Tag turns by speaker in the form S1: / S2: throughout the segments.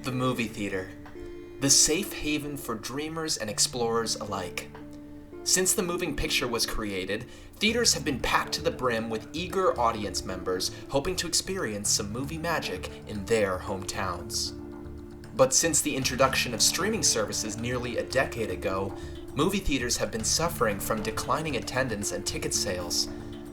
S1: The movie theater, the safe haven for dreamers and explorers alike. Since the moving picture was created, theaters have been packed to the brim with eager audience members hoping to experience some movie magic in their hometowns. But since the introduction of streaming services nearly a decade ago, movie theaters have been suffering from declining attendance and ticket sales.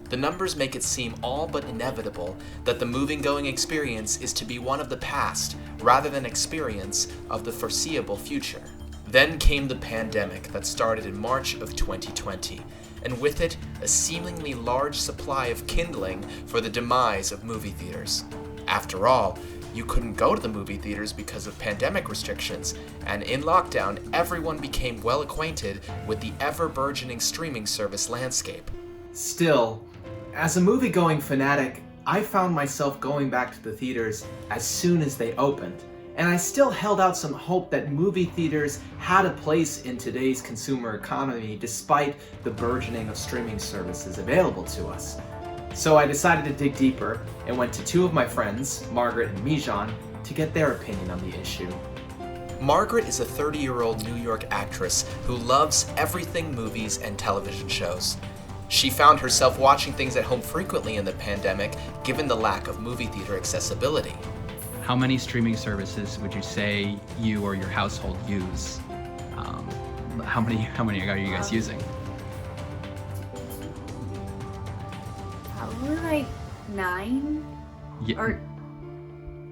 S1: The numbers make it seem all but inevitable that the moving-going experience is to be one of the past rather than experience of the foreseeable future. Then came the pandemic that started in March of 2020, and with it, a seemingly large supply of kindling for the demise of movie theaters. After all, you couldn't go to the movie theaters because of pandemic restrictions, and in lockdown, everyone became well acquainted with the ever-burgeoning streaming service landscape.
S2: Still, as a movie-going fanatic, I found myself going back to the theaters as soon as they opened, and I still held out some hope that movie theaters had a place in today's consumer economy despite the burgeoning of streaming services available to us. So I decided to dig deeper and went to two of my friends, Margaret and Mijan, to get their opinion on the issue.
S1: Margaret is a 30-year-old New York actress who loves everything movies and television shows. She found herself watching things at home frequently in the pandemic, given the lack of movie theater accessibility.
S3: How many streaming services would you say you or your household use? How many are you guys using?
S4: Probably like 9.
S3: Yeah.
S4: Or,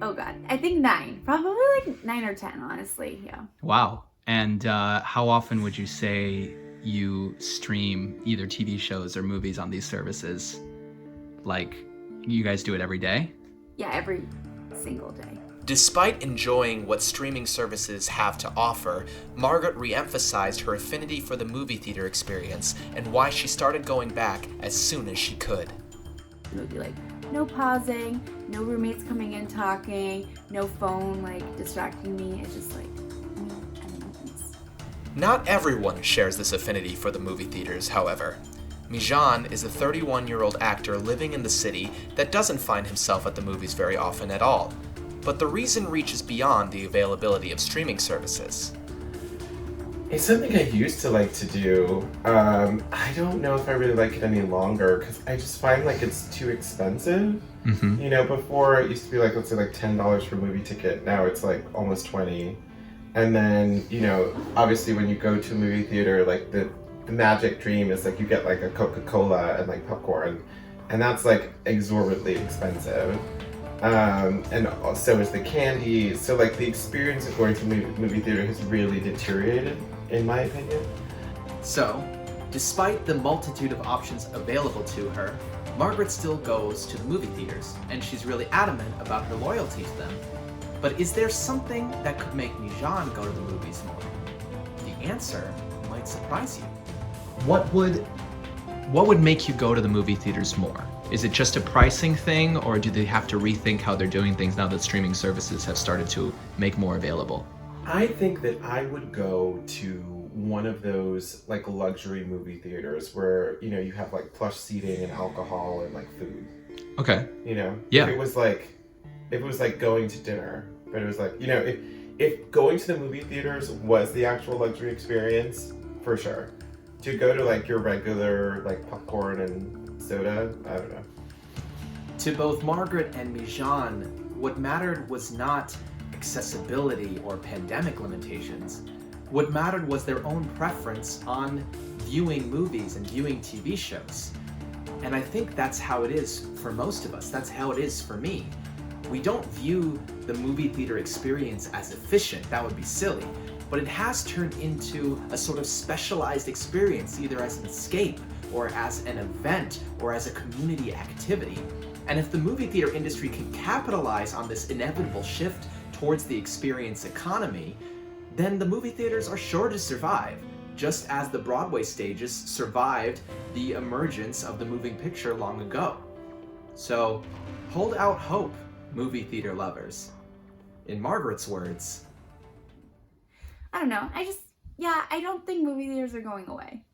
S4: oh god, I think 9. Probably like 9 or 10, honestly, yeah.
S3: Wow. And how often would you say you stream either TV shows or movies on these services? Like, you guys do it every day?
S4: Yeah, every single day.
S1: Despite enjoying what streaming services have to offer, Margaret re-emphasized her affinity for the movie theater experience and why she started going back as soon as she could.
S4: It would be like, no pausing, no roommates coming in talking, no phone like distracting me. It's just like,
S1: Not everyone shares this affinity for the movie theaters, however. Mijan is a 31-year-old actor living in the city that doesn't find himself at the movies very often at all. But the reason reaches beyond the availability of streaming services.
S5: It's something I used to like to do. I don't know if I really like it any longer because I just find like it's too expensive.
S3: Mm-hmm.
S5: You know, before it used to be like, let's say like $10 for a movie ticket. Now it's like almost 20. And then, you know, obviously when you go to a movie theater, like the magic dream is like you get like a Coca-Cola and like popcorn, and that's like exorbitantly expensive. And so is the candy. So like the experience of going to movie theater has really deteriorated, in my opinion.
S2: So, despite the multitude of options available to her, Margaret still goes to the movie theaters, and she's really adamant about her loyalty to them. But is there something that could make Mijan go to the movies more? The answer might surprise you.
S3: What would make you go to the movie theaters more? Is it just a pricing thing, or do they have to rethink how they're doing things now that streaming services have started to make more available?
S5: I think that I would go to one of those like luxury movie theaters where, you know, you have like plush seating and alcohol and like food.
S3: Okay.
S5: You know?
S3: Yeah.
S5: If it was like going to dinner, but it was like, you know, if going to the movie theaters was the actual luxury experience, for sure. To go to like your regular like popcorn and soda, I don't know.
S2: To both Margaret and Mijan, what mattered was not accessibility or pandemic limitations. What mattered was their own preference on viewing movies and viewing TV shows. And I think that's how it is for most of us. That's how it is for me. We don't view the movie theater experience as efficient. That would be silly. But it has turned into a sort of specialized experience, either as an escape or as an event or as a community activity. And if the movie theater industry can capitalize on this inevitable shift towards the experience economy, then the movie theaters are sure to survive, just as the Broadway stages survived the emergence of the moving picture long ago. So, hold out hope, movie theater lovers. In Margaret's words,
S4: I don't know. I don't think movie theaters are going away.